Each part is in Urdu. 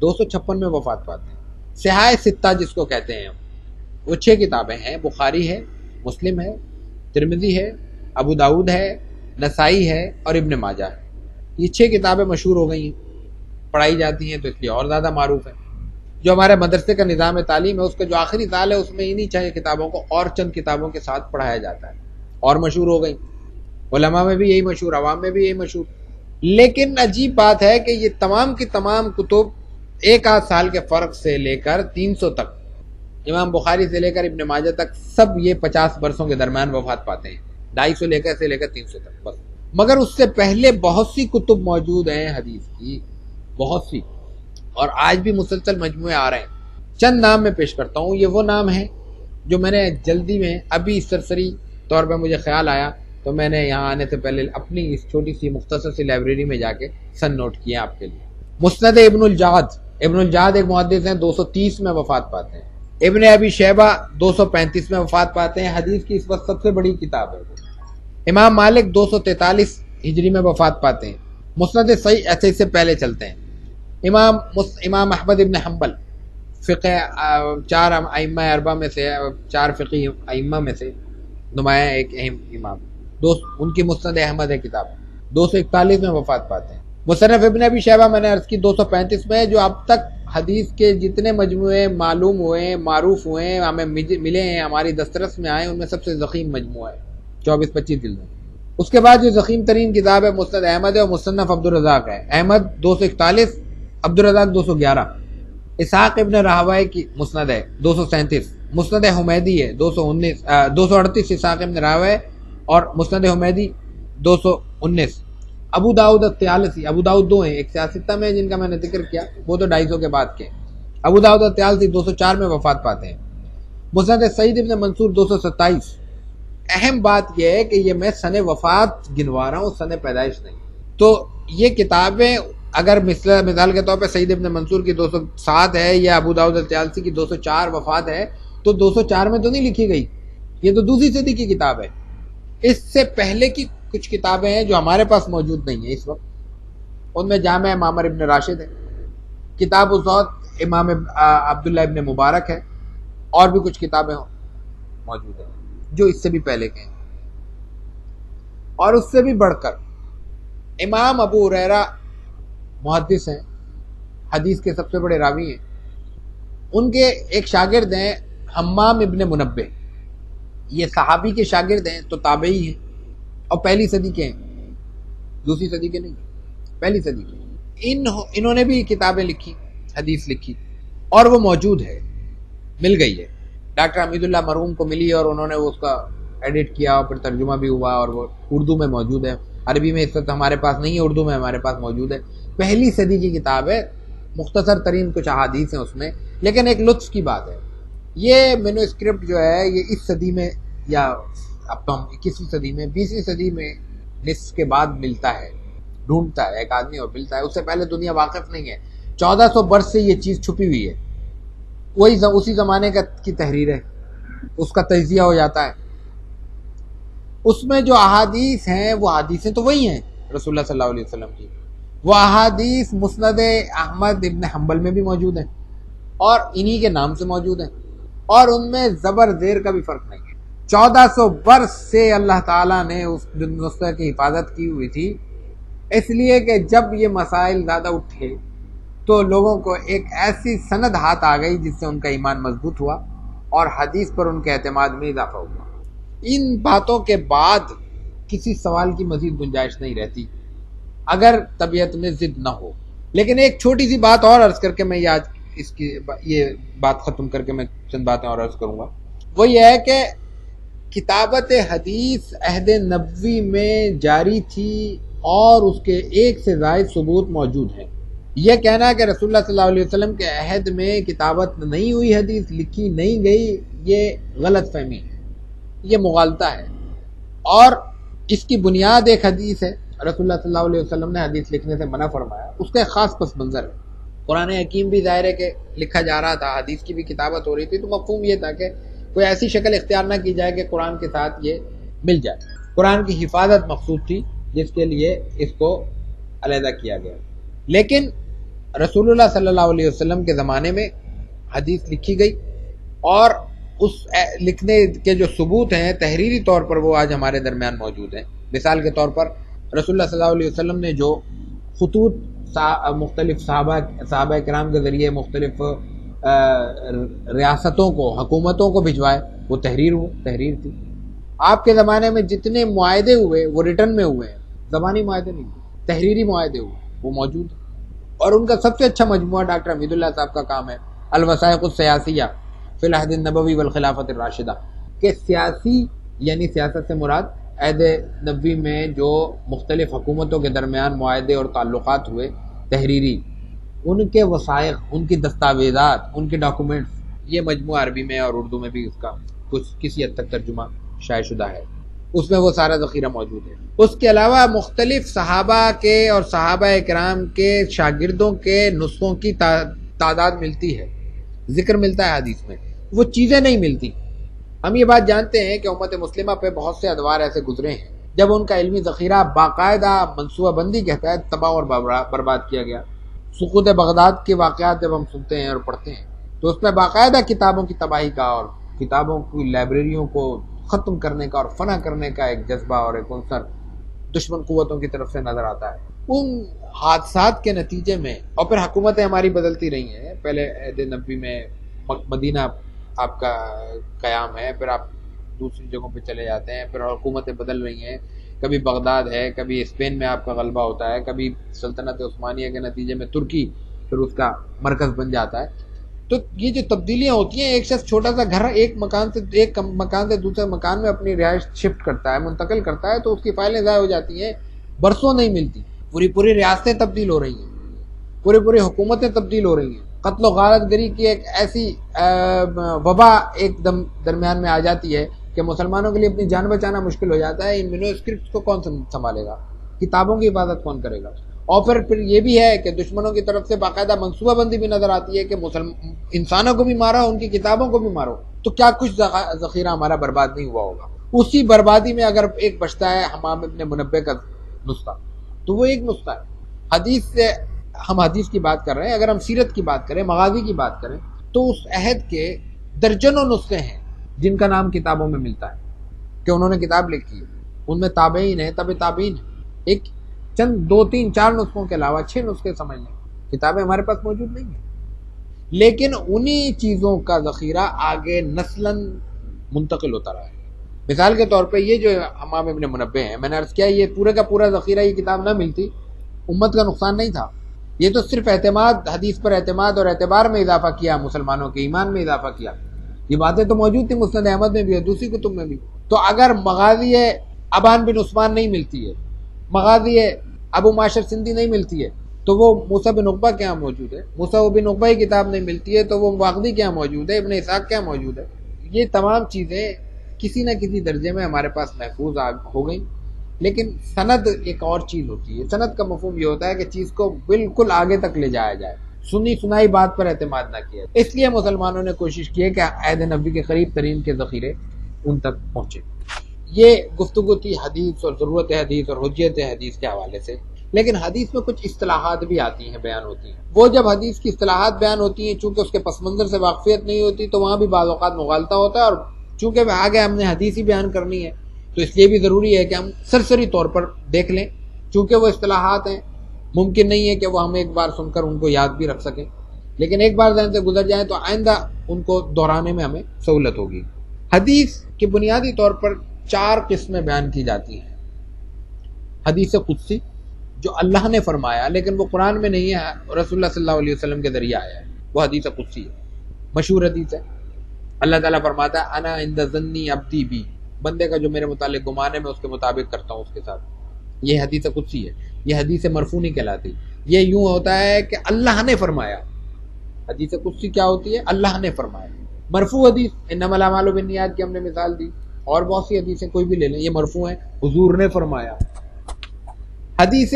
256 میں وفات پاتے ہیں۔ صحاح ستہ جس کو کہتے ہیں وہ 6 کتابیں ہیں، بخاری ہے، مسلم ہے، ترمذی ہے، ابو داؤد ہے، نسائی ہے اور ابن ماجہ ہے۔ یہ 6 کتابیں مشہور ہو گئی ہیں، پڑھائی جاتی ہیں تو اس لیے اور زیادہ معروف ہے۔ جو ہمارے مدرسے کا نظام تعلیم ہے اس کا جو آخری سال ہے اس میں انہی 6 کتابوں کو اور چند کتابوں کے ساتھ پڑھایا جاتا ہے، اور مشہور ہو گئی، علماء میں بھی یہی مشہور، عوام میں بھی یہی مشہور۔ لیکن عجیب بات ہے کہ یہ تمام کی تمام کتب 1 آدھ سال کے فرق سے لے کر 300 تک، امام بخاری سے لے کر ابن ماجہ تک، سب یہ 50 برسوں کے درمیان وفات پاتے ہیں، 250 سے لے کر 300 تک بس۔ مگر اس سے پہلے بہت سی کتب موجود ہیں حدیث کی، بہت سی، اور آج بھی مسلسل مجموعے آ رہے ہیں۔ چند نام میں پیش کرتا ہوں، یہ وہ نام ہیں جو میں نے جلدی میں ابھی سرسری طور پہ مجھے خیال آیا تو میں نے یہاں آنے سے پہلے اپنی اس چھوٹی سی مختصر سی لائبریری میں جا کے سن نوٹ کیا آپ کے لیے۔ مسند ابن الجعد ایک محدث ہیں، 230 میں وفات پاتے ہیں۔ ابن ابی شیبہ 235 میں وفات پاتے ہیں، حدیث کی اس وقت سب سے بڑی کتاب ہے۔ امام مالک 243 ہجری میں وفات پاتے ہیں۔ مسند صحیح، ایسے اس سے پہلے چلتے ہیں۔ امام احمد ابن حنبل فقہ 4 ائمہ اربعہ میں سے، 4 فقی ائمہ میں سے نمایاں ایک اہم امام، ان کی مسند احمد ہے کتاب، 241 میں وفات پاتے ہیں۔ مصنف ابن ابی شیبہ میں نے عرض کی 235 میں، جو اب تک حدیث کے جتنے مجموعے معلوم ہوئے ہیں، معروف ہوئے ہیں، ہمیں ملے ہیں، ہماری دسترس میں آئے، ان میں سب سے ضخیم مجموعہ ہے، 24-25 جلدیں۔ اس کے بعد جو ضخیم ترین کتاب ہے مسند احمد ہے، اور مصنف عبدالرزاق ہے۔ احمد 241، عبدالرزاق 211۔ اسحاق ابن راہویہ کی مسند ہے 237۔ مسند حمیدی ہے 238 اسحاق ابن راہویہ، اور مسند حمیدی 219۔ ابو داؤد الطیالسی، ابو داؤد 2 ہیں، ایک سیاستہ میں جن کا میں نے ذکر کیا، وہ تو 250 کے بعد کے۔ ابو داؤد الطیالسی 204 میں وفات پاتے ہیں۔ مسند سعید ابن منصور 227۔ اہم بات یہ ہے کہ یہ میں سن وفات گنوا رہا ہوں، سن پیدائش نہیں۔ تو یہ کتابیں اگر مثال کے طور پہ سعید ابن منصور کی 207 ہے یا ابو داؤد الطیالسی کی 204 وفات ہے، تو 204 میں تو نہیں لکھی گئی، یہ تو دوسری صدی کی کتاب ہے۔ اس سے پہلے کی کچھ کتابیں ہیں جو ہمارے پاس موجود نہیں ہیں اس وقت، ان میں جامع معمر ابن راشد ہے، کتاب الزہد امام عبداللہ ابن مبارک ہے، اور بھی کچھ کتابیں موجود ہیں جو اس سے بھی پہلے کے ہیں۔ اور اس سے بھی بڑھ کر امام ابو ہریرہ محدث ہیں، حدیث کے سب سے بڑے راوی ہیں، ان کے ایک شاگرد ہیں حمام ابن منبہ، یہ صحابی کے شاگرد ہیں تو تابعی ہیں، اور پہلی صدی کے ہیں، دوسری صدی کے نہیں، پہلی صدی کے۔ انہوں نے بھی کتابیں لکھی، حدیث لکھی، اور وہ موجود ہے، مل گئی ہے، ڈاکٹر حمید اللہ مرحوم کو ملی اور انہوں نے اس کا ایڈٹ کیا اور پھر ترجمہ بھی ہوا، اور وہ اردو میں موجود ہے، عربی میں اس وقت ہمارے پاس نہیں ہے، اردو میں ہمارے پاس موجود ہے۔ پہلی صدی کی کتاب ہے، مختصر ترین کچھ احادیث ہیں اس میں، لیکن ایک لطف کی بات ہے، یہ مینوسکرپٹ جو ہے یہ اس صدی میں، یا اب تو ہم 21ویں صدی میں، 20ویں صدی میں نصف کے بعد ملتا ہے، ڈھونڈتا ہے ایک آدمی اور ملتا ہے، اس سے پہلے دنیا واقف نہیں ہے۔ 1400 برس سے یہ چیز چھپی ہوئی ہے، وہی اسی زمانے کی تحریر ہے، اس کا تجزیہ ہو جاتا ہے، اس میں جو احادیث ہیں وہ حدیثیں تو وہی ہیں رسول اللہ صلی اللہ علیہ وسلم کی، وہ احادیث مسند احمد ابن حنبل میں بھی موجود ہیں اور انہی کے نام سے موجود ہیں، اور ان میں زبر زیر کا بھی فرق نہیں ہے۔ 1400 برس سے اللہ تعالیٰ نے اس نسخے کی حفاظت کی ہوئی تھی، اس لیے کہ جب یہ مسائل زیادہ اٹھے تو لوگوں کو ایک ایسی سند ہاتھ آ گئی جس سے ان کا ایمان مضبوط ہوا اور حدیث پر ان کے اعتماد میں اضافہ ہوا۔ ان باتوں کے بعد کسی سوال کی مزید گنجائش نہیں رہتی اگر طبیعت میں ضد نہ ہو۔ لیکن ایک چھوٹی سی بات اور عرض کر کے میں یہ بات ختم کر کے میں چند باتیں اور عرض کروں گا، وہ یہ ہے کہ کتابت حدیث عہد نبوی میں جاری تھی اور اس کے ایک سے زائد ثبوت موجود ہیں۔ یہ کہنا کہ رسول اللہ صلی اللہ علیہ وسلم کے عہد میں کتابت نہیں ہوئی، حدیث لکھی نہیں گئی، یہ غلط فہمی ہے، یہ مغالطہ ہے، اور اس کی بنیاد ایک حدیث ہے، رسول اللہ صلی اللہ علیہ وسلم نے حدیث لکھنے سے منع فرمایا، اس کا ایک خاص پس منظر ہے۔ قرآن حکیم بھی ظاہر ہے کہ لکھا جا رہا تھا، حدیث کی بھی کتابت ہو رہی تھی، تو مفہوم یہ تھا کہ کوئی ایسی شکل اختیار نہ کی جائے کہ قرآن کے ساتھ یہ مل جائے۔ قرآن کی حفاظت مقصود تھی جس کے لیے اس کو علیحدہ کیا گیا۔ لیکن رسول اللہ صلی اللہ علیہ وسلم کے زمانے میں حدیث لکھی گئی، اور اس لکھنے کے جو ثبوت ہیں تحریری طور پر وہ آج ہمارے درمیان موجود ہیں۔ مثال کے طور پر رسول اللہ صلی اللہ علیہ وسلم نے جو خطوط مختلف صحابہ کرام کے ذریعے مختلف ریاستوں کو، حکومتوں کو بھجوائے، وہ تحریر تھی۔ آپ کے زمانے میں جتنے معاہدے ہوئے وہ ریٹن میں ہوئے ہیں، زبانی معاہدے نہیں، تحریری معاہدے ہوئے، وہ موجود ہیں۔ اور ان کا سب سے اچھا مجموعہ ڈاکٹر حمید اللہ صاحب کا کام ہے الوثائق السیاسیہ فی العہد النبوی والخلافت الراشدہ، کہ سیاسی یعنی سیاست سے مراد عہد نبوی میں جو مختلف حکومتوں کے درمیان معاہدے اور تعلقات ہوئے تحریری، ان کے وثائق، ان کی دستاویزات، ان کے ڈاکومنٹس، یہ مجموعہ عربی میں اور اردو میں بھی اس کا کسی حد تک ترجمہ شائع شدہ ہے، اس میں وہ سارا ذخیرہ موجود ہے۔ اس کے علاوہ مختلف صحابہ کے اور صحابہ کرام کے شاگردوں کے نسخوں کی تعداد ملتی ہے، ذکر ملتا ہے حدیث میں، وہ چیزیں نہیں ملتی۔ ہم یہ بات جانتے ہیں کہ امت مسلمہ پہ بہت سے ادوار ایسے گزرے ہیں جب ان کا علمی ذخیرہ باقاعدہ منصوبہ بندی کے تحت تباہ اور برباد کیا گیا۔ سقوط بغداد کے واقعات جب ہم سنتے ہیں اور پڑھتے ہیں تو اس میں باقاعدہ کتابوں کی تباہی کا اور کتابوں کی لائبریریوں کو ختم کرنے کا اور فنا کرنے کا ایک جذبہ اور ایک عنصر دشمن قوتوں کی طرف سے نظر آتا ہے۔ ان حادثات کے نتیجے میں اور پھر حکومتیں ہماری بدلتی رہی ہیں، پہلے عہد نبوی میں مدینہ آپ کا قیام ہے، پھر آپ دوسری جگہوں پہ چلے جاتے ہیں، پھر حکومتیں بدل رہی ہیں، کبھی بغداد ہے، کبھی اسپین میں آپ کا غلبہ ہوتا ہے، کبھی سلطنت عثمانیہ کے نتیجے میں ترکی پھر اس کا مرکز بن جاتا ہے۔ تو یہ جو تبدیلیاں ہوتی ہیں، ایک شخص چھوٹا سا گھر ایک مکان سے دوسرے مکان میں اپنی رہائش شفٹ کرتا ہے، منتقل کرتا ہے، تو اس کی فائلیں ضائع ہو جاتی ہیں، برسوں نہیں ملتی، پوری ریاستیں تبدیل ہو رہی ہیں، پوری حکومتیں تبدیل ہو رہی ہیں، قتل و غارت گری کی ایک ایسی وبا ایک دم درمیان میں آ جاتی ہے کہ مسلمانوں کے لیے اپنی جان بچانا مشکل ہو جاتا ہے۔ ان مینواسکرپٹس کو کون سنبھالے گا؟ کتابوں کی حفاظت کون کرے گا؟ اور پھر یہ بھی ہے کہ دشمنوں کی طرف سے باقاعدہ منصوبہ بندی بھی نظر آتی ہے کہ انسانوں کو بھی مارو، ان کی کتابوں کو بھی مارو، تو کیا کچھ ذخیرہ ہمارا برباد نہیں ہوا ہوگا؟ اسی بربادی میں اگر ایک بچتا ہے حمام ابن منبہ کا نسخہ، تو وہ ایک نسخہ ہے۔ حدیث سے ہم حدیث کی بات کر رہے ہیں، اگر ہم سیرت کی بات کریں، مغازی کی بات کریں، تو اس عہد کے درجنوں نسخے ہیں جن کا نام کتابوں میں ملتا ہے کہ انہوں نے کتاب لکھی ہے، ان میں تابعین ہیں، تابعین ہیں، ایک چند 2 3 4 نسخوں کے علاوہ 6 نسخے سمجھ لیں، کتابیں ہمارے پاس موجود نہیں ہیں، لیکن انہی چیزوں کا ذخیرہ آگے نسلاً منتقل ہوتا رہا ہے۔ مثال کے طور پہ یہ جو حمام ابن منبہ ہیں، میں نے عرض کیا یہ پورے کا پورا ذخیرہ یہ کتاب نہ ملتی، امت کا نقصان نہیں تھا، یہ تو صرف اعتماد، حدیث پر اعتماد اور اعتبار میں اضافہ کیا، مسلمانوں کے ایمان میں اضافہ کیا۔ یہ باتیں تو موجود تھیں مسند احمد میں بھی اور دوسری کتب میں بھی۔ تو اگر مغازی ابان بن عثمان نہیں ملتی ہے، مغازی ابو معاشر سندھی نہیں ملتی ہے، تو وہ موسیٰ بن عقبہ کے یہاں موجود ہے، موسیٰ بن عقبہ کی کتاب نہیں ملتی ہے تو وہ واقدی کے یہاں موجود ہے، ابن اسحاق کے یہاں موجود ہے۔ یہ تمام چیزیں کسی نہ کسی درجے میں ہمارے پاس محفوظ ہو گئیں، لیکن سند ایک اور چیز ہوتی ہے۔ سند کا مفہوم یہ ہوتا ہے کہ چیز کو بالکل آگے تک لے جایا جائے، سنی سنائی بات پر اعتماد نہ کیا۔ اس لیے مسلمانوں نے کوشش کی ہے کہ عہد نبوی کے قریب ترین کے ذخیرے ان تک پہنچے۔ یہ گفتگو تھی حدیث اور ضرورت حدیث اور حجیت حدیث کے حوالے سے، لیکن حدیث میں کچھ اصطلاحات بھی آتی ہیں، بیان ہوتی ہیں۔ وہ جب حدیث کی اصطلاحات بیان ہوتی ہیں، چونکہ اس کے پس منظر سے واقفیت نہیں ہوتی تو وہاں بھی بعض اوقات مغالطہ ہوتا ہے، اور چونکہ آگے ہم نے حدیث ہی بیان کرنی ہے تو اس لیے بھی ضروری ہے کہ ہم سرسری طور پر دیکھ لیں، چونکہ وہ اصطلاحات ہیں، ممکن نہیں ہے کہ وہ ہم ایک بار سن کر ان کو یاد بھی رکھ سکیں، لیکن ایک بار ذہن سے گزر جائیں تو آئندہ ان کو دہرانے میں ہمیں سہولت ہوگی۔ حدیث کے بنیادی طور پر 4 قسمیں بیان کی جاتی ہیں۔ حدیث قدسی جو اللہ نے فرمایا لیکن وہ قرآن میں نہیں ہے، رسول اللہ صلی اللہ علیہ وسلم کے ذریعے آیا ہے، وہ حدیث قدسی ہے، مشہور حدیث ہے۔ اللہ تعالیٰ فرماتا ہے انا عند ظنی عبدی بی، بندے کا جو میرے متعلق گمان ہے میں اس کے مطابق کرتا ہوں اس کے ساتھ، یہ حدیث قدسی ہے۔ یہ حدیث مرفوع نہیں کہلاتی، یہ یوں ہوتا ہے کہ اللہ نے فرمایا۔ حدیث قدسی کیا ہوتی ہے؟ اللہ نے فرمایا۔ مرفوع حدیث انما الاعمال بالنیات کی ہم نے مثال دی، اور بہت سی حدیثیں کوئی بھی لے لیں، یہ مرفوع ہیں، حضور نے فرمایا۔ حدیث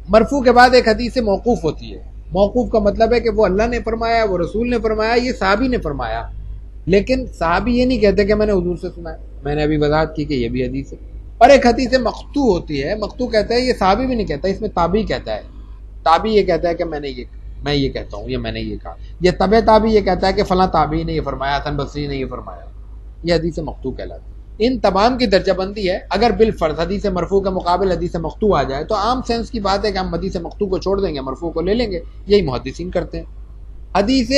مرفوع کے بعد ایک حدیث موقوف ہوتی ہے۔ موقوف کا مطلب ہے کہ وہ اللہ نے فرمایا، وہ رسول نے فرمایا، یہ صحابی نے فرمایا، لیکن صحابی یہ نہیں کہتے کہ میں نے حضور سے سنا ہے، میں نے ابھی وضاحت کی کہ یہ بھی حدیث ہے۔ اور ایک حدیث مقطوع ہوتی ہے، مقطوع کہتا ہے یہ صحابی بھی نہیں کہتا، اس میں تابعی کہتا ہے، تابعی یہ کہتا ہے کہ میں نے یہ میں یہ کہتا ہوں، یہ میں نے یہ کہا، یہ تبع تابعی یہ کہتا ہے کہ فلاں تابعی نے یہ فرمایا، حسن بصری نے یہ فرمایا، یہ حدیث مقطوع کہلاتی ہے۔ ان تمام کی درجہ بندی ہے۔ اگر بالفرض حدیث مرفوع کے مقابل حدیث مقطوع آ جائے تو عام سینس کی بات ہے کہ ہم حدیث مقطوع کو چھوڑ دیں گے، مرفوع کو لے لیں گے، یہی محدثین کرتے ہیں۔ حدیث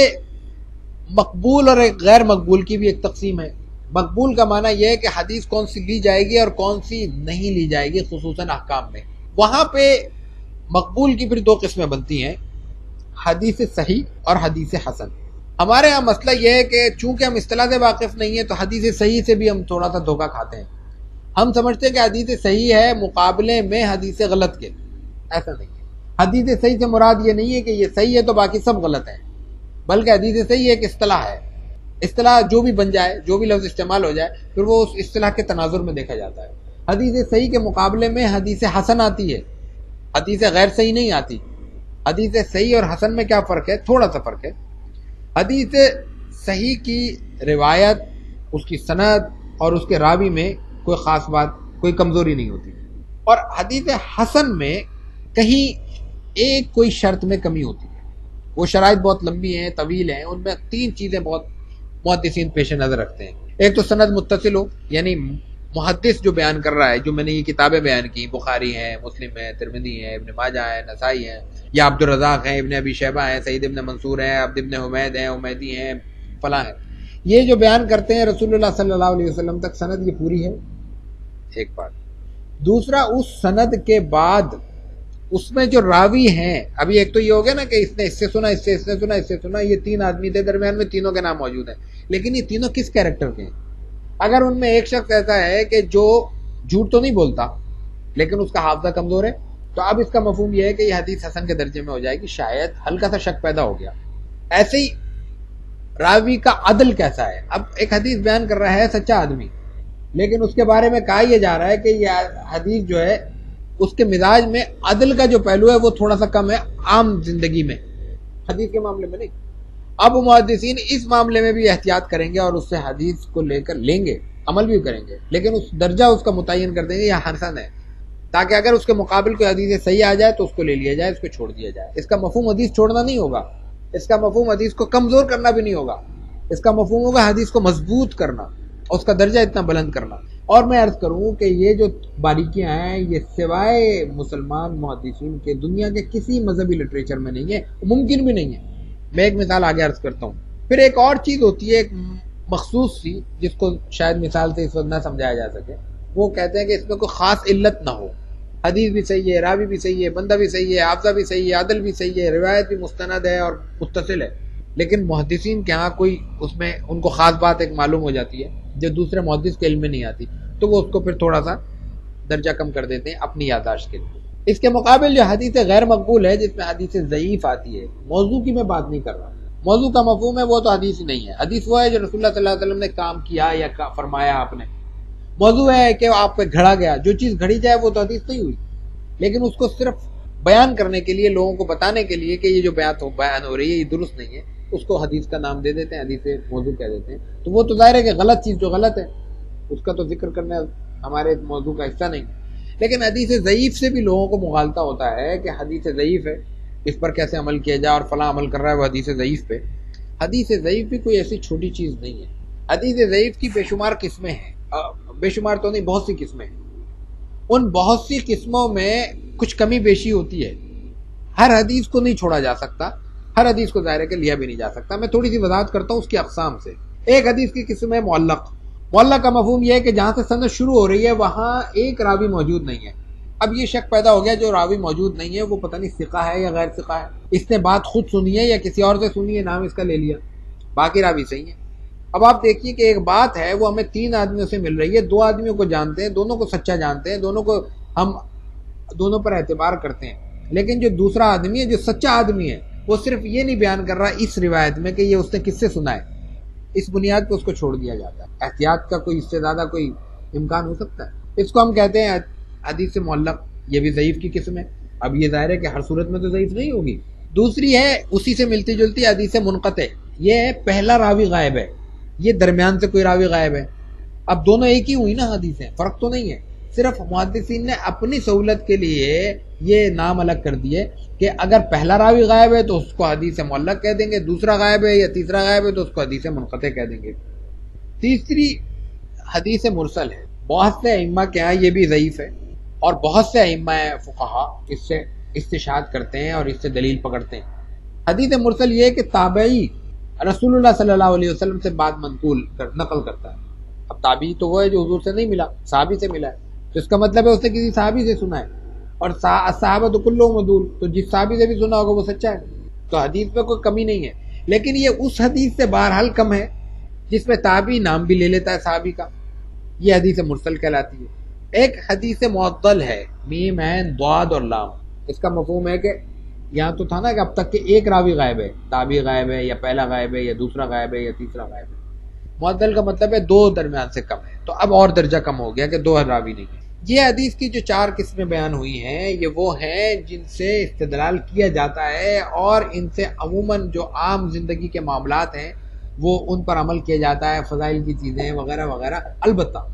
مقبول اور غیر مقبول کی بھی ایک تقسیم ہے۔ مقبول کا معنی یہ ہے کہ حدیث کون سی لی جائے گی اور کون سی نہیں لی جائے گی، خصوصاً احکام میں۔ وہاں پہ مقبول کی پھر دو قسمیں بنتی ہیں، حدیث صحیح اور حدیث حسن۔ ہمارے ہاں مسئلہ یہ ہے کہ چونکہ ہم اصطلاح سے واقف نہیں ہیں تو حدیث صحیح سے بھی ہم تھوڑا سا دھوکہ کھاتے ہیں۔ ہم سمجھتے ہیں کہ حدیث صحیح ہے مقابلے میں حدیث غلط کے، ایسا نہیں ہے۔ حدیث صحیح سے مراد یہ نہیں ہے کہ یہ صحیح ہے تو باقی سب غلط ہیں، بلکہ حدیث صحیح ایک اصطلاح ہے۔ اصطلاح جو بھی بن جائے، جو بھی لفظ استعمال ہو جائے، پھر وہ اس اصطلاح کے تناظر میں دیکھا جاتا ہے۔ حدیث صحیح کے مقابلے میں حدیث حسن آتی ہے، حدیث غیر صحیح نہیں آتی۔ حدیث صحیح اور حسن میں کیا فرق ہے؟ تھوڑا سا فرق ہے۔ حدیث صحیح کی روایت، اس کی سند اور اس کے راوی میں کوئی خاص بات، کوئی کمزوری نہیں ہوتی، اور حدیث حسن میں کہیں ایک کوئی شرط میں کمی ہوتی ہے۔ وہ شرائط بہت لمبی ہیں، طویل ہیں، ان میں تین چیزیں بہت محدثین پیش نظر رکھتے ہیں۔ ایک تو سند متصل ہو، یعنی محدث جو بیان کر رہا ہے، جو میں نے یہ کتابیں بیان کی، بخاری ہے، مسلم ہے، ترمذی ہے، ابن ماجہ ہے، نسائی ہے، یا عبد الرزاق ہیں، ابن ابی شیبہ ہیں، سعید ابن منصور ہیں، عبد ابن حمید ہیں، حمیدی ہیں، فلاں ہیں، یہ جو بیان کرتے ہیں رسول اللہ صلی اللہ علیہ وسلم تک سند یہ پوری ہے، ایک بات۔ دوسرا، اس سند کے بعد اس میں جو راوی ہیں، ابھی ایک تو یہ ہو گیا نا کہ اس نے اس سے سنا، اس سے سنا، اس سے سنا، یہ تین آدمی تھے، درمیان میں تینوں کے نام موجود ہیں، لیکن یہ تینوں کس کیریکٹر کے ہیں؟ اگر ان میں ایک شخص ایسا ہے کہ جو جھوٹ تو نہیں بولتا لیکن اس کا حافظہ کمزور ہے، تو اب اس کا مفہوم یہ ہے کہ یہ حدیث حسن کے درجے میں ہو جائے گی، شاید ہلکا سا شک پیدا ہو گیا۔ ایسے ہی راوی کا عدل کیسا ہے؟ اب ایک حدیث بیان کر رہا ہے سچا آدمی، لیکن اس کے بارے میں کہا یہ جا رہا ہے کہ یہ حدیث جو ہے اس کے مزاج میں عدل کا جو پہلو ہے وہ تھوڑا سا کم ہے عام زندگی میں، حدیث کے معاملے میں نہیں۔ اب محدثین اس معاملے میں بھی احتیاط کریں گے اور اس سے حدیث کو لے کر لیں گے، عمل بھی کریں گے، لیکن اس درجہ اس کا متعین کر دیں گے یہ حسن ہے، تاکہ اگر اس کے مقابل کوئی حدیث صحیح آ جائے تو اس کو لے لیا جائے، اس کو چھوڑ دیا جائے۔ اس کا مفہوم حدیث چھوڑنا نہیں ہوگا، اس کا مفہوم حدیث کو کمزور کرنا بھی نہیں ہوگا، اس کا مفہوم ہوگا حدیث کو مضبوط کرنا اور اس کا درجہ اتنا بلند کرنا۔ اور میں عرض کروں کہ یہ جو باریکیاں ہیں یہ سوائے مسلمان محدثین کے دنیا کے کسی مذہبی لٹریچر میں نہیں ہے، ممکن بھی نہیں ہے۔ میں ایک مثال آگے عرض کرتا ہوں۔ پھر ایک اور چیز ہوتی ہے ایک مخصوص سی، جس کو شاید مثال سے اس وقت نہ سمجھایا جا سکے، وہ کہتے ہیں کہ اس میں کوئی خاص علت نہ ہو، حدیث بھی صحیح ہے، راوی بھی صحیح ہے، بندہ بھی صحیح ہے، حافظہ بھی صحیح ہے، عدل بھی صحیح ہے، روایت بھی مستند ہے اور متصل ہے، لیکن محدثین کے ہاں کوئی اس میں ان کو خاص بات ایک معلوم ہو جاتی ہے جو دوسرے محدث کے علم میں نہیں آتی، تو وہ اس کو پھر تھوڑا سا درجہ کم کر دیتے ہیں اپنی یادداشت کے لیے۔ اس کے مقابل جو حدیث غیر مقبول ہے، جس میں حدیث ضعیف آتی ہے، موضوع کی میں بات نہیں کر رہا، موضوع کا مفہوم ہے وہ تو حدیث ہی نہیں ہے۔ حدیث وہ ہے جو رسول اللہ صلی اللہ علیہ وسلم نے کام کیا یا فرمایا آپ نے، موضوع ہے کہ آپ پہ گھڑا گیا، جو چیز گھڑی جائے وہ تو حدیث نہیں ہوئی، لیکن اس کو صرف بیان کرنے کے لیے، لوگوں کو بتانے کے لیے کہ یہ جو بیان ہو رہی ہے یہ درست نہیں ہے، اس کو حدیث کا نام دے دیتے ہیں، حدیث موضوع کہہ دیتے ہیں، تو وہ تو ظاہر ہے کہ غلط چیز جو غلط ہے اس کا تو ذکر کرنا ہمارے موضوع کا حصہ نہیں۔ لیکن حدیث ضعیف سے بھی لوگوں کو مغالطہ ہوتا ہے کہ حدیث ضعیف ہے، اس پر کیسے عمل کیا جائے، اور فلاں عمل کر رہا ہے وہ حدیث ضعیف پہ۔ حدیث ضعیف بھی کوئی ایسی چھوٹی چیز نہیں ہے، حدیث ضعیف کی بے شمار قسمیں ہیں، بے شمار تو نہیں، بہت سی قسمیں ہیں، ان بہت سی قسموں میں کچھ کمی بیشی ہوتی ہے، ہر حدیث کو نہیں چھوڑا جا سکتا، ہر حدیث کو ظاہر ہے کہ لیا بھی نہیں جا سکتا۔ میں تھوڑی سی وضاحت کرتا ہوں اس کی اقسام سے۔ ایک حدیث کی قسم ہے معلق۔ معلق کا مفہوم یہ ہے کہ جہاں سے سند شروع ہو رہی ہے وہاں ایک راوی موجود نہیں ہے، اب یہ شک پیدا ہو گیا جو راوی موجود نہیں ہے وہ پتہ نہیں ثقہ ہے یا غیر ثقہ ہے، اس نے بات خود سنی ہے یا کسی اور سے سنی ہے، نام اس کا لے لیا، باقی راوی صحیح ہے۔ اب آپ دیکھیے کہ ایک بات ہے وہ ہمیں 3 آدمیوں سے مل رہی ہے، 2 آدمیوں کو جانتے ہیں، دونوں کو سچا جانتے ہیں، دونوں کو ہم دونوں پر اعتبار کرتے ہیں، لیکن جو دوسرا آدمی ہے، جو سچا آدمی ہے، وہ صرف یہ نہیں بیان کر رہا اس روایت میں کہ یہ اس نے کس سے سنا ہے، اس بنیاد پہ اس کو چھوڑ دیا جاتا ہے۔ احتیاط کا کوئی اس سے زیادہ کوئی امکان ہو سکتا ہے؟ اس کو ہم کہتے ہیں حدیث معلق، یہ بھی ضعیف کی قسم ہے۔ اب یہ ظاہر ہے کہ ہر صورت میں تو ضعیف نہیں ہوگی۔ دوسری ہے اسی سے ملتی جلتی حدیث منقطع، یہ ہے پہلا راوی غائب ہے، یہ درمیان سے کوئی راوی غائب ہے۔ اب دونوں ایک ہی ہوئی نا حدیثیں، فرق تو نہیں ہے، صرف محدثین نے اپنی سہولت کے لیے یہ نام الگ کر دیے کہ اگر پہلا راوی غائب ہے تو اس کو حدیث معلق کہہ دیں گے، دوسرا غائب ہے یا تیسرا غائب ہے تو اس کو حدیث منقطع کہہ دیں گے۔ تیسری حدیث مرسل ہے، بہت سے ائمہ کے ہاں یہ بھی ضعیف ہے، اور بہت سے ائمہ فقہا اس سے استشہاد کرتے ہیں اور اس سے دلیل پکڑتے ہیں۔ حدیث مرسل یہ ہے کہ تابعی رسول اللہ صلی اللہ علیہ وسلم سے بات نقل کرتا ہے۔ اب تابعی تو وہ ہے جو حضور سے نہیں ملا، صحابی سے ملا ہے، تو اس کا مطلب ہے اس نے کسی صحابی سے سنا ہے، اور صحابہ تو کلہم عدول، تو جس صحابی سے بھی سنا ہوگا وہ سچا ہے، تو حدیث میں کوئی کمی نہیں ہے۔ لیکن یہ اس حدیث سے بہرحال کم ہے جس میں تابعی نام بھی لے لیتا ہے صحابی کا، یہ حدیث مرسل کہلاتی ہے۔ ایک حدیث معطل ہے، میم عین ضاد اور لام، اس کا مفہوم ہے کہ یہاں تو تھا نا کہ اب تک کہ ایک راوی غائب ہے، تابعی غائب ہے یا پہلا غائب ہے یا دوسرا غائب ہے یا تیسرا غائب ہے۔ معطل کا مطلب ہے دو درمیان سے کم ہے، تو اب اور درجہ کم ہو گیا کہ دو راوی نہیں ہے۔ یہ حدیث کی جو چار قسمیں بیان ہوئی ہیں یہ وہ ہیں جن سے استدلال کیا جاتا ہے، اور ان سے عموماً جو عام زندگی کے معاملات ہیں وہ ان پر عمل کیا جاتا ہے، فضائل کی چیزیں وغیرہ وغیرہ، البتہ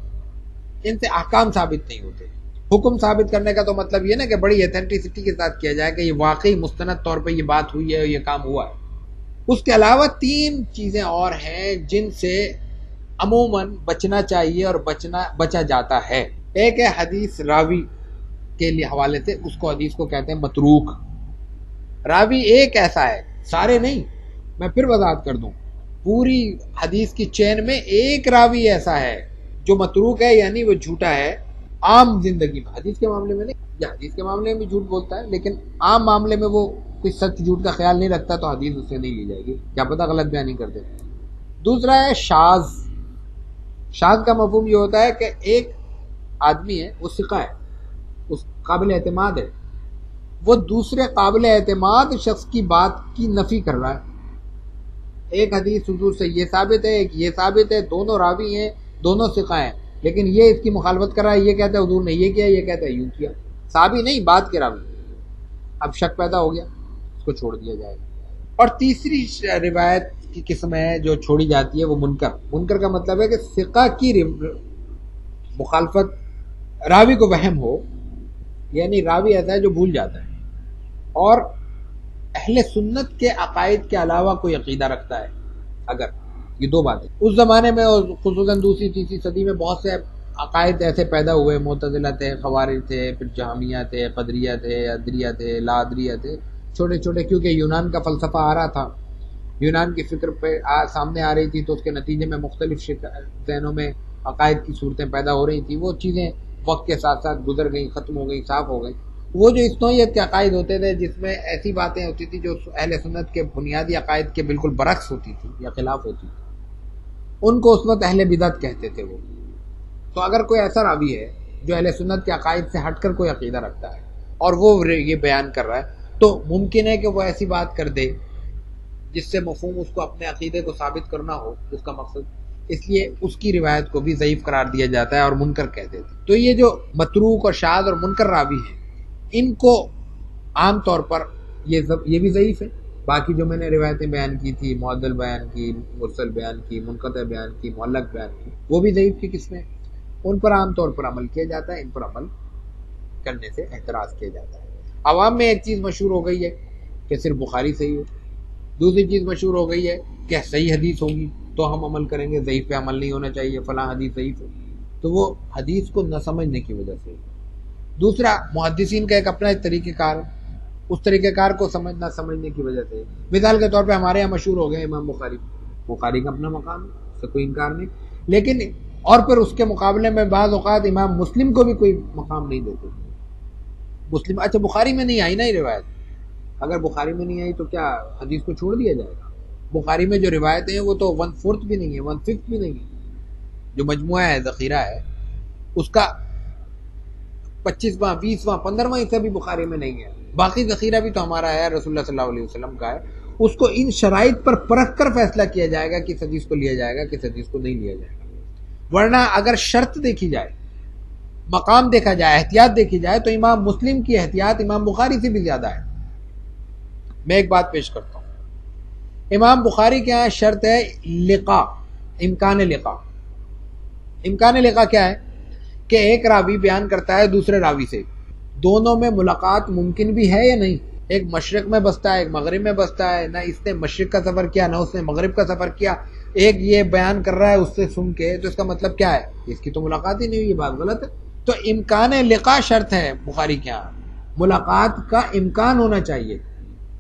ان سے احکام ثابت نہیں ہوتے۔ حکم ثابت کرنے کا تو مطلب یہ نا کہ بڑی ایتھینٹسٹی کے ساتھ کیا جائے کہ یہ واقعی مستند طور پہ یہ بات ہوئی ہے، یہ کام ہوا ہے۔ اس کے علاوہ تین چیزیں اور ہیں جن سے عموماً بچنا چاہیے اور بچا جاتا ہے۔ ایک ہے حدیث راوی کے لیے حوالے سے، اس کو حدیث کو کہتے ہیں متروک۔ راوی ایک ایسا ہے، سارے نہیں، میں پھر وضاحت کر دوں، پوری حدیث کی چین میں ایک راوی ایسا ہے جو متروک ہے، یعنی وہ جھوٹا ہے عام زندگی میں، حدیث کے معاملے میں نہیں، یا حدیث کے معاملے میں بھی جھوٹ بولتا ہے لیکن عام معاملے میں وہ کوئی سچ جھوٹ کا خیال نہیں رکھتا، تو حدیث اس سے نہیں لی جائے گی، کیا پتہ غلط بیان نہیں کر دے۔ دوسرا ہے شاذ۔ شاذ کا مفہوم یہ ہوتا ہے کہ ایک آدمی ہے، وہ ثقہ ہے، اس قابل اعتماد ہے، وہ دوسرے قابل اعتماد شخص کی بات کی نفی کر رہا ہے۔ ایک حدیث حضور سے یہ ثابت ہے، ایک یہ ثابت ہے، دونوں راوی ہیں، دونوں ثقہ ہیں، لیکن یہ اس کی مخالفت کر رہا ہے، یہ کہتا ہے حضور نے یہ کیا، یہ کہتا ہے یوں کیا، صحابی نہیں، بات کے راوی۔ اب شک پیدا ہو گیا، اس کو چھوڑ دیا جائے گا۔ اور تیسری روایت کی قسم ہے جو چھوڑی جاتی ہے وہ منکر۔ منکر کا مطلب ہے کہ ثقہ کی مخالفت، راوی کو وہم ہو، یعنی راوی ایسا ہے جو بھول جاتا ہے اور اہل سنت کے عقائد کے علاوہ کوئی عقیدہ رکھتا ہے، اگر یہ دو باتیں اس زمانے میں، اور خصوصاً دوسری تیسری صدی میں بہت سے عقائد ایسے پیدا ہوئے، معتزلہ تھے، خوارج تھے، پھر جہمیہ تھے، قدریہ تھے، ادریہ تھے، لادریہ تھے، چھوٹے چھوٹے، کیونکہ یونان کا فلسفہ آ رہا تھا، یونان کی فکر پہ سامنے آ رہی تھی، تو اس کے نتیجے میں مختلف ذہنوں میں عقائد کی صورتیں پیدا ہو رہی تھیں، وہ چیزیں وقت کے ساتھ ساتھ گزر گئیں، ختم ہو گئیں، صاف ہو گئیں۔ وہ جو اس نوعیت کے عقائد ہوتے تھے جس میں ایسی باتیں ہوتی تھی جو اہل سنت کے بنیادی عقائد کے بالکل برعکس ہوتی تھی یا خلاف ہوتی تھی، ان کو اس وقت اہل بدعت کہتے تھے وہ۔ تو اگر کوئی ایسا راوی ہے جو اہل سنت کے عقائد سے ہٹ کر کوئی عقیدہ رکھتا ہے اور وہ یہ بیان کر رہا ہے، تو ممکن ہے کہ وہ ایسی بات کر دے جس سے مفہوم اس کو اپنے عقیدے کو ثابت کرنا ہو، اس کا مقصد، اس لیے اس کی روایت کو بھی ضعیف قرار دیا جاتا ہے اور منکر کہتے تھے۔ تو یہ جو متروک اور شاذ اور منکر راوی ہیں، ان کو عام طور پر یہ بھی ضعیف ہے۔ باقی جو میں نے روایتیں بیان کی تھی، معدل بیان کی، مرسل بیان کی، منقطع بیان کی، معلق بیان کی، وہ بھی ضعیف کی قسمیں، ان پر عام طور پر عمل کیا جاتا ہے، ان پر عمل کرنے سے اعتراض کیا جاتا ہے۔ عوام میں ایک چیز مشہور ہو گئی ہے کہ صرف بخاری صحیح ہو، دوسری چیز مشہور ہو گئی ہے کہ صحیح حدیث ہوگی تو ہم عمل کریں گے، ضعیف پہ عمل نہیں ہونا چاہیے، فلاں حدیث ضعیف ہے، تو وہ حدیث کو نہ سمجھنے کی وجہ سے۔ دوسرا، محدثین کا ایک اپنا طریقہ کار ہے، اس طریقہ کار کو سمجھنے کی وجہ سے۔ مثال کے طور پہ ہمارے یہاں مشہور ہو گئے امام بخاری کا اپنا مقام ہے، اس سے کوئی انکار نہیں، لیکن اور پھر اس کے مقابلے میں بعض اوقات امام مسلم کو بھی کوئی مقام نہیں دیتے۔ مسلم، اچھا بخاری میں نہیں آئی نا یہ روایت، اگر بخاری میں نہیں آئی تو کیا حدیث کو چھوڑ دیا جائے گا؟ بخاری میں جو روایتیں ہیں وہ تو 1/4 بھی نہیں ہے، 1/5 بھی نہیں ہے، جو مجموعہ ہے، ذخیرہ ہے، اس کا 25واں 20واں 15واں حصہ بھی بخاری میں نہیں ہے، باقی ذخیرہ بھی تو ہمارا ہے، رسول اللہ صلی اللہ علیہ وسلم کا ہے۔ اس کو ان شرائط پر پرکھ کر فیصلہ کیا جائے گا کہ کس حدیث کو لیا جائے گا، کس حدیث کو نہیں لیا جائے گا۔ ورنہ اگر شرط دیکھی جائے، مقام دیکھا جائے، احتیاط دیکھی جائے، تو امام مسلم کی احتیاط امام بخاری سے بھی زیادہ ہے۔ میں ایک بات پیش کرتا ہوں، امام بخاری کے یہاں شرط ہے لقاء، امکان لقاء۔ امکان لقاء کیا ہے کہ ایک راوی بیان کرتا ہے دوسرے راوی سے، دونوں میں ملاقات ممکن بھی ہے یا نہیں؟ ایک مشرق میں بستا ہے، ایک مغرب میں بستا ہے، نہ اس نے مشرق کا سفر کیا نہ اس نے مغرب کا سفر کیا، ایک یہ بیان کر رہا ہے اس سے سن کے، تو اس کا مطلب کیا ہے؟ اس کی تو ملاقات ہی نہیں ہوئی، یہ بات غلط ہے۔ تو امکان لقاء شرط ہے بخاری کے ہاں، ملاقات کا امکان ہونا چاہیے،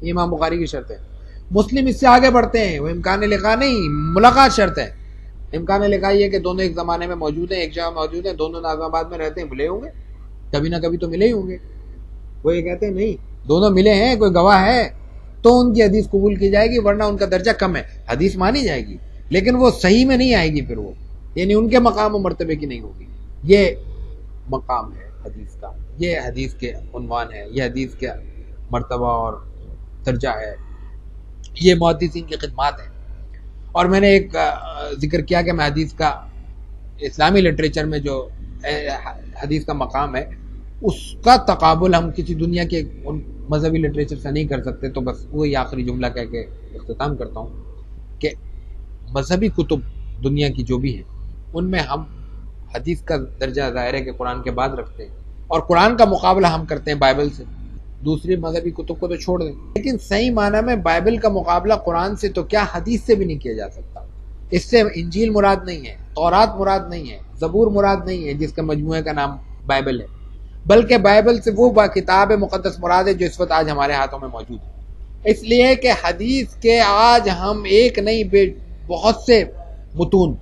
یہ امام بخاری کی شرط ہے۔ مسلم اس سے آگے بڑھتے ہیں، وہ امکان لقاء نہیں، ملاقات شرط ہے۔ امکان لقاء یہ کہ دونوں ایک زمانے میں موجود ہیں، ایک جگہ موجود ہیں، دونوں ناظم آباد میں رہتے ہیں، ملے ہوں گے، کبھی نہ کبھی تو ملے ہی ہوں گے۔ وہ یہ کہتے ہیں نہیں دونوں ملے ہیں، کوئی گواہ ہے تو ان کی حدیث قبول کی جائے گی، ورنہ ان کا درجہ کم ہے، حدیث مانی جائے گی لیکن وہ صحیح میں نہیں آئے گی، پھر وہ یعنی ان کے مقام و مرتبے کی نہیں ہوگی۔ یہ مقام ہے حدیث کا، یہ حدیث کے عنوان ہے، یہ حدیث کے مرتبہ اور درجہ ہے، یہ محدثین کی خدمات ہیں۔ اور میں نے ایک ذکر کیا کہ میں حدیث کا اسلامی لٹریچر میں جو حدیث کا مقام ہے اس کا تقابل ہم کسی دنیا کے ان مذہبی لٹریچر سے نہیں کر سکتے، تو بس وہی آخری جملہ کہہ کے اختتام کرتا ہوں کہ مذہبی کتب دنیا کی جو بھی ہیں ان میں ہم حدیث کا درجہ ظاہر ہے کہ قرآن کے بعد رکھتے ہیں، اور قرآن کا مقابلہ ہم کرتے ہیں بائبل سے، دوسری مذہبی کتب کو تو چھوڑ دیں، لیکن صحیح معنی میں بائبل کا مقابلہ قرآن سے تو کیا حدیث سے بھی نہیں کیا جا سکتا۔ اس سے انجیل مراد نہیں ہے، تورات مراد نہیں ہے، زبور مراد نہیں ہے جس کے مجموعے کا نام بائبل ہے، بلکہ بائبل سے وہ کتاب مقدس مراد ہے جو اس وقت آج ہمارے ہاتھوں میں موجود ہے۔ اس لیے کہ حدیث کے آج ہم ایک نہیں بہت سے متون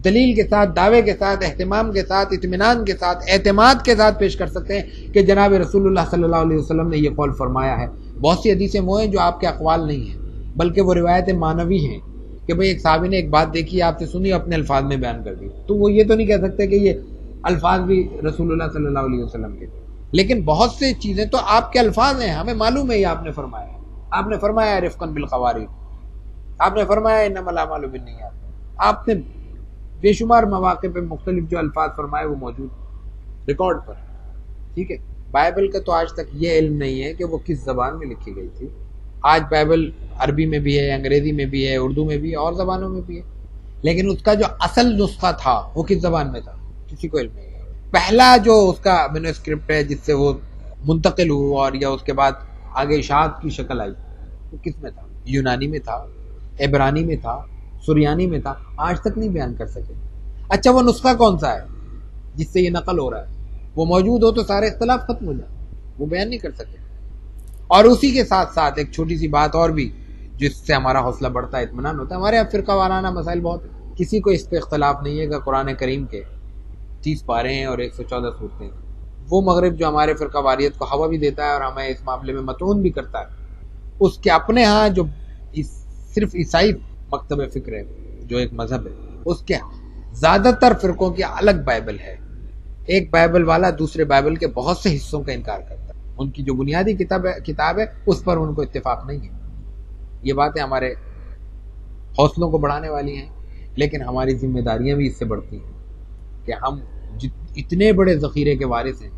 دلیل کے ساتھ، دعوے کے ساتھ، اہتمام کے ساتھ، اطمینان کے ساتھ، اعتماد کے ساتھ پیش کر سکتے ہیں کہ جناب رسول اللہ صلی اللہ علیہ وسلم نے یہ قول فرمایا ہے۔ بہت سی حدیثیں وہ ہیں جو آپ کے اقوال نہیں ہیں بلکہ وہ روایتیں معنوی ہیں کہ بھئی ایک صحابی نے ایک بات دیکھی، آپ سے سنی، اپنے الفاظ میں بیان کر دی، تو وہ یہ تو نہیں کہہ سکتے کہ یہ الفاظ بھی رسول اللہ صلی اللہ علیہ وسلم کے تھے، لیکن بہت سی چیزیں تو آپ کے الفاظ ہیں، ہمیں معلوم ہے یہ آپ نے فرمایا ہے۔ آپ نے فرمایا رفقا بالقواریر، آپ نے فرمایا انما الاعمال بالنیات، آپ نے بے شمار مواقع پہ مختلف جو الفاظ فرمائے وہ موجود ریکارڈ پر، ٹھیک ہے۔ بائبل کا تو آج تک یہ علم نہیں ہے کہ وہ کس زبان میں لکھی گئی تھی۔ آج بائبل عربی میں بھی ہے، انگریزی میں بھی ہے، اردو میں بھی ہے، اور زبانوں میں بھی ہے، لیکن اس کا جو اصل نسخہ تھا وہ کس زبان میں تھا کسی کو علم نہیں ہے۔ پہلا جو اس کا مینوسکرپٹ ہے جس سے وہ منتقل ہوا اور یا اس کے بعد آگے اشاعت کی شکل آئی، وہ کس میں تھا؟ یونانی میں تھا، عبرانی میں تھا، سریانی میں تھا، آج تک نہیں بیان کر سکے۔ اچھا وہ نسخہ کون سا ہے جس سے یہ نقل ہو رہا ہے؟ وہ موجود ہو تو سارے اختلاف ختم ہو جائیں، وہ بیان نہیں کر سکے۔ اور اسی کے ساتھ ساتھ ایک چھوٹی سی بات اور بھی جس سے ہمارا حوصلہ بڑھتا ہے، اطمینان ہوتا ہے، ہمارے یہاں فرقہ وارانہ مسائل بہت ہیں، کسی کو اس پہ اختلاف نہیں ہے کہ قرآن کریم کے 30 پارے ہیں اور 114 صورتیں ہیں۔ وہ مغرب جو ہمارے فرقہ واریت کو ہوا بھی دیتا ہے اور ہمیں اس معاملے میں متون بھی کرتا ہے، اس کے اپنے ہاں جو صرف عیسائی مکتب فکر ہے جو ایک مذہب ہے، اس کے زیادہ تر فرقوں کی الگ بائبل ہے۔ ایک بائبل والا دوسرے بائبل کے بہت سے حصوں کا انکار کرتا ہے، ان کی جو بنیادی کتاب ہے اس پر ان کو اتفاق نہیں ہے۔ یہ باتیں ہمارے حوصلوں کو بڑھانے والی ہیں، لیکن ہماری ذمہ داریاں بھی اس سے بڑھتی ہیں کہ ہم اتنے بڑے ذخیرے کے وارث ہیں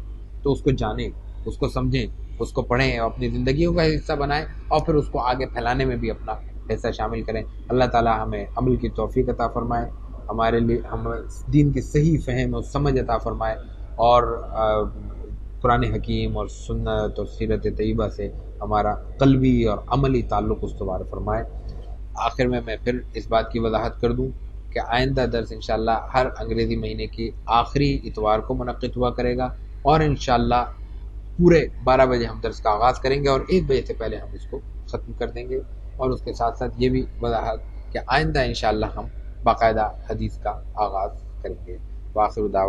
تو اس کو جانیں، اس کو سمجھیں، اس کو پڑھیں، اپنی زندگیوں کا حصہ بنائیں اور پھر اس کو آگے پھیلانے میں بھی اپنا حصہ شامل کریں۔ اللہ تعالی ہمیں عمل کی توفیق عطا فرمائے، ہمارے لیے ہم دین کی صحیح فہم اور سمجھ عطا فرمائے، اور قرآن حکیم اور سنت اور سیرت طیبہ سے ہمارا قلبی اور عملی تعلق استوار فرمائے۔ آخر میں پھر اس بات کی وضاحت کر دوں کہ آئندہ درس انشاءاللہ ہر انگریزی مہینے کی آخری اتوار کو منعقد ہوا کرے گا، اور انشاءاللہ پورے 12 بجے ہم درس کا آغاز کریں گے اور 1 بجے سے پہلے ہم اس کو ختم کر دیں گے۔ اور اس کے ساتھ ساتھ یہ بھی وضاحت کہ آئندہ انشاءاللہ ہم باقاعدہ حدیث کا آغاز کریں گے۔ وآخر دعوانا